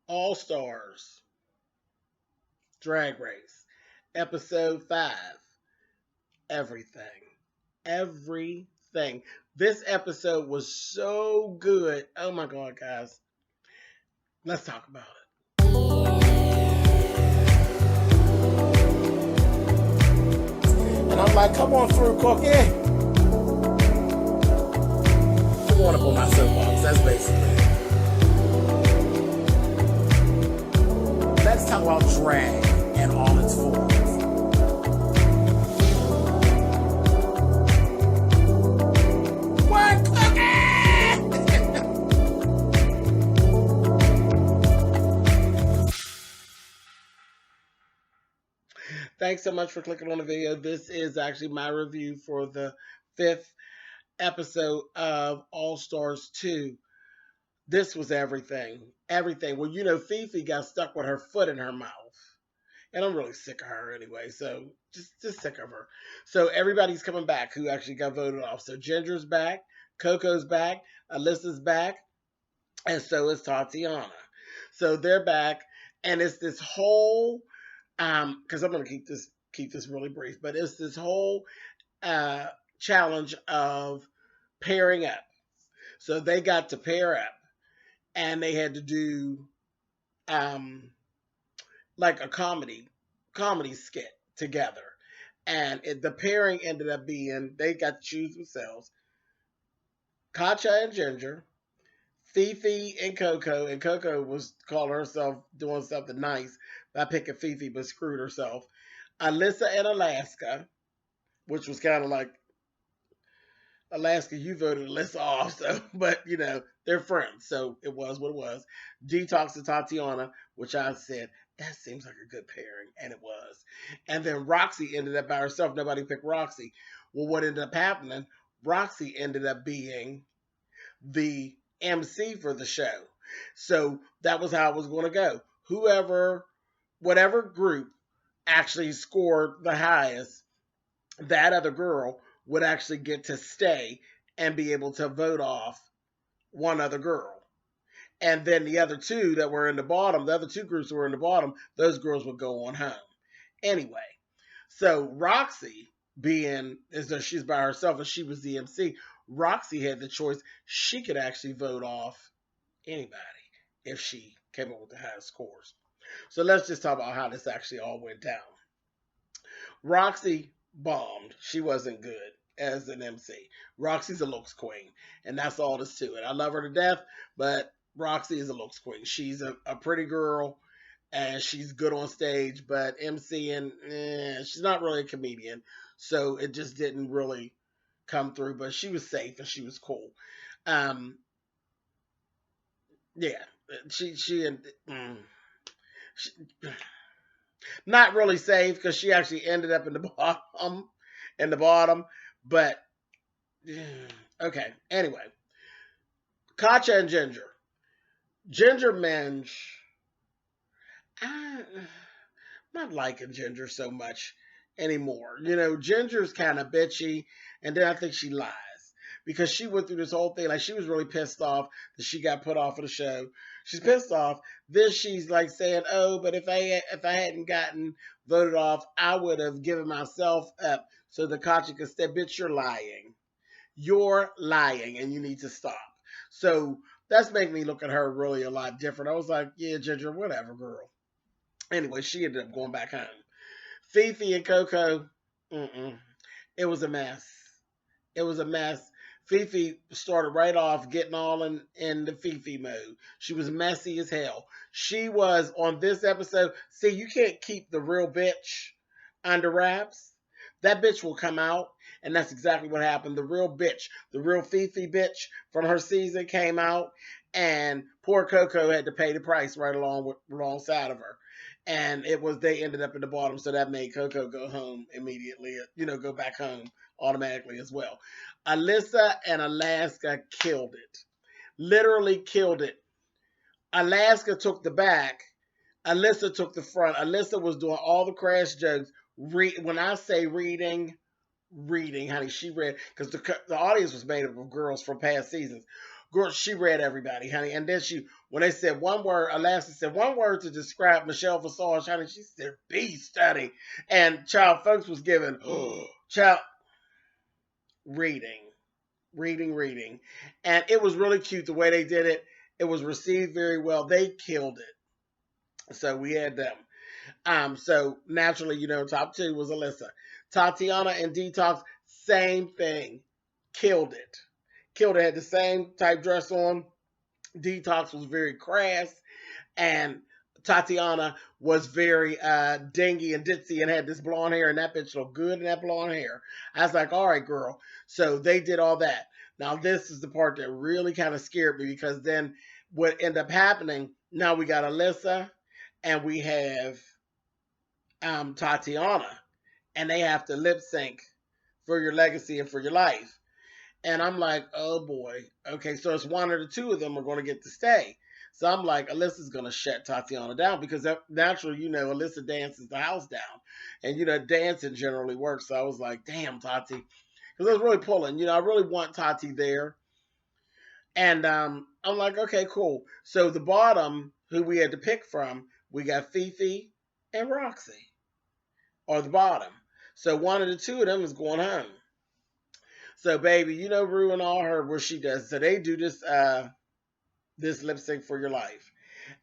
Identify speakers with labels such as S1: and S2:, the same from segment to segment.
S1: All Stars Drag Race, episode 5. Everything. Everything. This episode was so good. Oh my God, guys. Let's talk about it. And I'm like, come on through, Cookie. I want up on my soapbox. That's basically it. Let's talk about drag in all its forms. What, Cookie? Thanks so much for clicking on the video. This is actually my review for the 5th episode of All Stars 2. This was everything. Everything. Well, you know, Fifi got stuck with her foot in her mouth. And I'm really sick of her anyway. So just sick of her. So everybody's coming back who actually got voted off. So Ginger's back, Coco's back, Alyssa's back, and so is Tatiana. So they're back, and it's this whole because I'm gonna keep this really brief, but it's this whole challenge of pairing up. So they got to pair up, and they had to do like a comedy skit together. And the pairing ended up being, they got to choose themselves, Katya and Ginger, Fifi and Coco was calling herself doing something nice by picking Fifi, but screwed herself. Alyssa and Alaska, which was kind of like, Alaska, you voted Alyssa off, so, but you know, they're friends, so it was what it was. Detox and Tatiana, which I said, that seems like a good pairing, and it was. And then Roxy ended up by herself. Nobody picked Roxy. Well, what ended up happening, Roxy ended up being the MC for the show. So that was how it was going to go. Whatever group actually scored the highest, that other girl would actually get to stay and be able to vote off one other girl. And then the other two that were in the bottom, the other two groups that were in the bottom, those girls would go on home. Anyway, so Roxy, being as though she's by herself and she was the MC, Roxy had the choice. She could actually vote off anybody if she came up with the highest scores. So let's just talk about how this actually all went down. Roxy bombed. She wasn't good as an MC. Roxy's a looks queen, and that's all there's to it. I love her to death, but Roxy is a looks queen. She's a pretty girl, and she's good on stage, but MCing, she's not really a comedian, so it just didn't really come through. But she was safe and she was cool. Yeah, she not really safe because she actually ended up in the bottom. But okay. Anyway, Katya and Ginger. Ginger Minge. I'm not liking Ginger so much anymore. You know, Ginger's kind of bitchy, and then I think she lies because she went through this whole thing. Like, she was really pissed off that she got put off of the show. She's pissed off. Then she's like saying, "Oh, but if I hadn't gotten voted off, I would have given myself up so the Katya could stay." Bitch, you're lying. You're lying, and you need to stop. So that's making me look at her really a lot different. I was like, yeah, Ginger, whatever, girl. Anyway, she ended up going back home. Fifi and Coco, it was a mess. It was a mess. Fifi started right off getting all in the Fifi mode. She was messy as hell. She was on this episode. See, you can't keep the real bitch under wraps. That bitch will come out, and that's exactly what happened. The real bitch, the real Fifi bitch from her season came out, and poor Coco had to pay the price right alongside of her. And they ended up in the bottom, so that made Coco go home immediately, go back home automatically as well. Alyssa and Alaska killed it. Literally killed it. Alaska took the back. Alyssa took the front. Alyssa was doing all the crash jokes. When I say reading, honey, she read, because the audience was made up of girls from past seasons. Girl, she read everybody, honey. And then when they said one word, Alaska said one word to describe Michelle Visage, honey. She said beast, honey. And child folks was giving, child reading, reading. And it was really cute the way they did it. It was received very well. They killed it. So we had them. So naturally, top two was Alyssa. Tatiana and Detox, same thing. Killed it. Killed it. Had the same type dress on. Detox was very crass. And Tatiana was very dingy and ditzy and had this blonde hair, and that bitch looked good in that blonde hair. I was like, all right, girl. So they did all that. Now, this is the part that really kind of scared me, because then what ended up happening, now we got Alyssa and we have Tatiana, and they have to lip sync for Your Legacy and For Your Life. And I'm like, oh boy. Okay, so it's one or the two of them are going to get to stay. So I'm like, Alyssa's going to shut Tatiana down, because naturally, Alyssa dances the house down. And, dancing generally works. So I was like, damn, Tati. Because I was really pulling. I really want Tati there. And I'm like, okay, cool. So the bottom, who we had to pick from, we got Fifi and Roxy, or the bottom. So one of the two of them is going home. So baby, Rue and all her what she does. So they do this this lip sync For Your Life,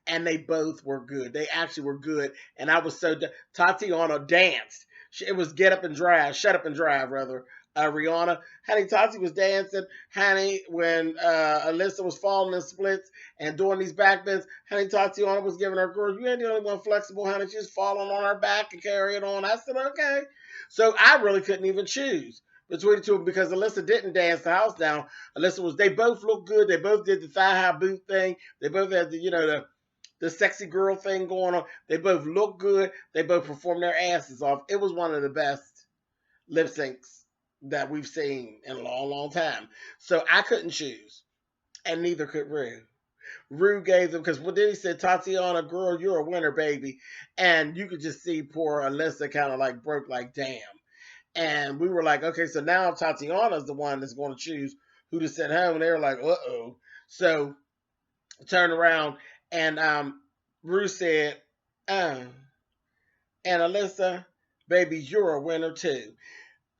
S1: and they both were good. They actually were good, and I was so Tatiana danced. It was Get Up and Drive, Shut Up and Drive rather. Rihanna, honey, Tati was dancing, honey, when Alyssa was falling in splits and doing these back bends. Honey, Tatiana was giving her, girl, you ain't the only one flexible, honey. She's falling on her back and carrying on. I said, okay. So I really couldn't even choose between the two, because Alyssa didn't dance the house down. They both looked good. They both did the thigh high boot thing. They both had the sexy girl thing going on. They both looked good. They both performed their asses off. It was one of the best lip syncs that we've seen in a long, long time. So I couldn't choose, and neither could Rue. Rue gave them, because then he said, Tatiana, girl, you're a winner, baby. And you could just see poor Alyssa kind of like broke, like, damn. And we were like, okay, so now Tatiana's the one that's going to choose who to send home. And they were like, uh-oh. So turned around, and Rue said, and Alyssa, baby, you're a winner too.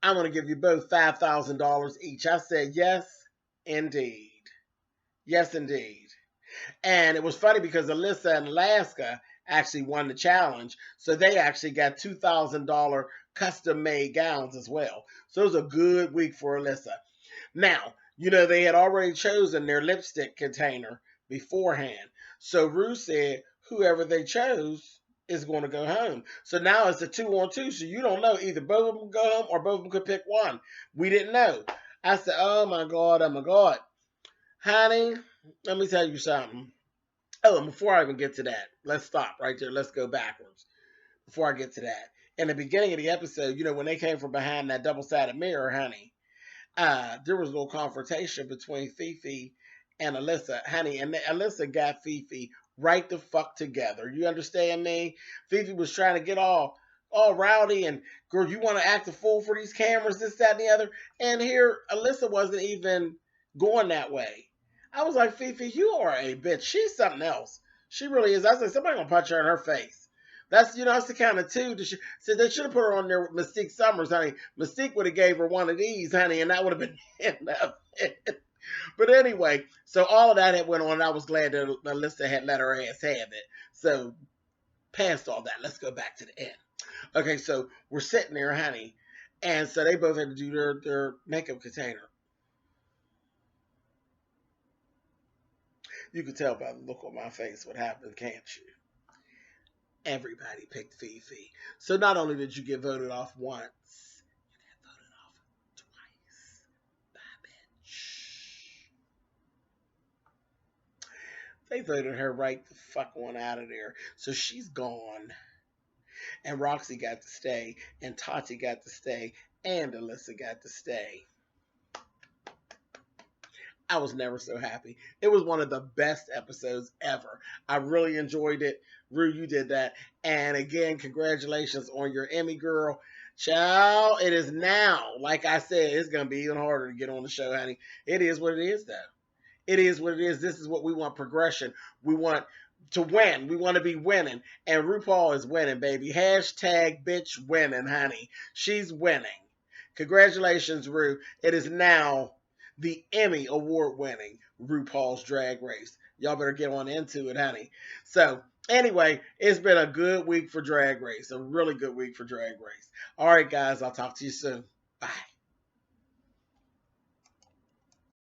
S1: I'm going to give you both $5,000 each. I said, yes, indeed. Yes, indeed. And it was funny because Alyssa and Alaska actually won the challenge. So they actually got $2,000 custom-made gowns as well. So it was a good week for Alyssa. Now, they had already chosen their lipstick container beforehand. So Rue said whoever they chose is going to go home. So now it's a 2-on-2. So you don't know. Either both of them go home or both of them could pick one. We didn't know. I said, oh my God, oh my God. Honey, let me tell you something. Oh, and before I even get to that, let's stop right there. Let's go backwards before I get to that. In the beginning of the episode, when they came from behind that double-sided mirror, honey, there was a little confrontation between Fifi and Alyssa, honey, and Alyssa got Fifi right the fuck together. You understand me? Fifi was trying to get all rowdy and, girl, you want to act a fool for these cameras, this, that, and the other. And here, Alyssa wasn't even going that way. I was like, Fifi, you are a bitch. She's something else. She really is. I was like, somebody gonna punch her in her face. That's that's the kind of two. So they should have put her on there with Mystique Summers, honey. Mystique would have gave her one of these, honey, and that would have been enough. But anyway, so all of that had went on, and I was glad that Alyssa had let her ass have it. So past all that, let's go back to the end. Okay, so we're sitting there, honey, and so they both had to do their makeup container. You could tell by the look on my face what happened, can't you? Everybody picked Fifi. So not only did you get voted off once, you got voted off twice. Bye, bitch. They voted her right the fuck on out of there. So she's gone. And Roxy got to stay. And Tati got to stay. And Alyssa got to stay. I was never so happy. It was one of the best episodes ever. I really enjoyed it. Rue, you did that. And again, congratulations on your Emmy, girl. Child, it is now. Like I said, it's going to be even harder to get on the show, honey. It is what it is, though. It is what it is. This is what we want: progression. We want to win. We want to be winning. And RuPaul is winning, baby. Hashtag bitch winning, honey. She's winning. Congratulations, Ru. It is now the Emmy award winning RuPaul's Drag Race. Y'all better get on into it, honey. So, anyway, it's been a good week for Drag Race. A really good week for Drag Race. All right, guys, I'll talk to you soon. Bye.